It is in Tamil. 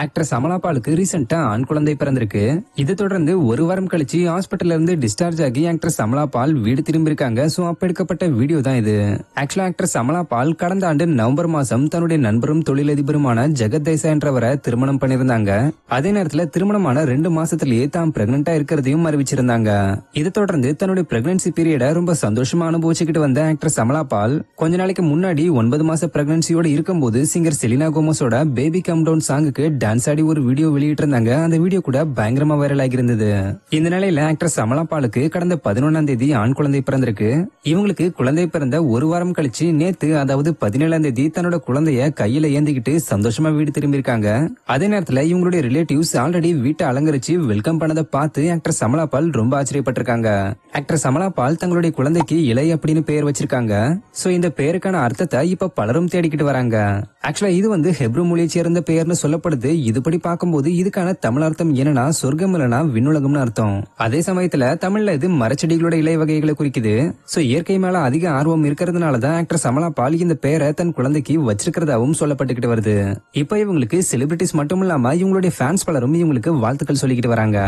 ஆக்ட்ரஸ் அமலா பாலுக்கு ரீசெண்டா ஆண் குழந்தை பிறந்திருக்கு. இதை தொடர்ந்து ஒரு வாரம் கழிச்சு ஹாஸ்பிட்டல்ல இருந்து டிஸ்சார்ஜ் ஆகி ஆக்ட்ரஸ் அமலா பால் வீடு திரும்பி இருக்காங்க. சோ அப்ப எடுக்கப்பட்ட வீடியோ தான் இது. ஆக்சுவலா ஆக்ட்ரஸ் அமலா பால் கடந்த ஆண்டு நவம்பர் மாசம் தன்னுடைய நண்பரும் தொழிலதிபருமான ஜெகத் தேசாய் என்றவரை திருமணம் பண்ணிருந்தாங்க. அதே நேரத்துல திருமணமான 2 மாசத்திலேயே தான் பிரெக்னெண்டா இருக்கிறதையும் அறிவிச்சிருந்தாங்க. இதை தொடர்ந்து தன்னுடைய பிரெக்னன்சி பீரியட ரொம்ப சந்தோஷமா அனுபவிச்சுக்கிட்டு வந்த ஆக்ட்ரஸ் அமலா பால் கொஞ்ச நாளைக்கு முன்னாடி 9 மாச பிரெக்னன்சியோட இருக்கும்போது சிங்கர் செலினா கோமஸோட பேபி கம் டவுன் சாங்குக்கு டான்ஸ் ஆடி ஒரு வீடியோ வெளியிட்டு இருந்தாங்க. அந்த வீடியோ கூட பயங்கரமா வைரல் ஆகி இருந்தது. இந்த நிலையில ஆக்ட்ரஸ் அமலா பாலுக்கு கடந்த 11ஆம் தேதி ஆண் குழந்தை பிறந்திருக்கு. இவங்களுக்கு குழந்தை பிறந்த ஒரு வாரம் கழிச்சு நேத்து அதாவது 17ஆம் தேதி தன்னோட குழந்தைய கையில ஏந்திக்கிட்டு சந்தோஷமா வீடு திரும்பி இருக்காங்க. அதே நேரத்துல இவங்களுடைய ரிலேட்டிவ்ஸ் ஆல்ரெடி வீட்டை அலங்கரிச்சு வெல்கம் பண்ணதை பார்த்து ஆக்ட்ரஸ் அமலா பால் ரொம்ப ஆச்சரியப்பட்டிருக்காங்க. ஆக்ட்ரஸ் அமலா பால் தங்களுடைய குழந்தைக்கு இலை அப்படின்னு பெயர் வச்சிருக்காங்க. சோ இந்த பெயருக்கான அர்த்தத்தை இப்ப பலரும் தேடிக்கிட்டு வராங்க. ஆக்சுவலா இது வந்து ஹெப்ரு மொழியை சேர்ந்த பெயர்னு சொல்லப்படுது. இதுபடி பார்க்கும்போது இதுக்கான தமிழ் அர்த்தம் என்னன்னா சொர்க்கம் இல்லனா விண்ணுலகம்னு அர்த்தம். அதே சமயத்துல தமிழ்ல இது மரச்செடிகளோட இலை வகைகளை குறிக்குது. சோ இயற்கை மேல அதிக ஆர்வம் இருக்கிறதுனாலதான் ஆக்ட்ரஸ் அமலா பால் இந்த பெயரை தன் குழந்தைக்கு வச்சிருக்கிறதாவும் சொல்லப்பட்டுக்கிட்டு வருது. இப்ப இவங்களுக்கு செலிபிரிட்டிஸ் மட்டும் இல்லாம இவங்களுடைய ஃபேன்ஸ் பலரும் இவங்களுக்கு வாழ்த்துக்கள் சொல்லிக்கிட்டு வராங்க.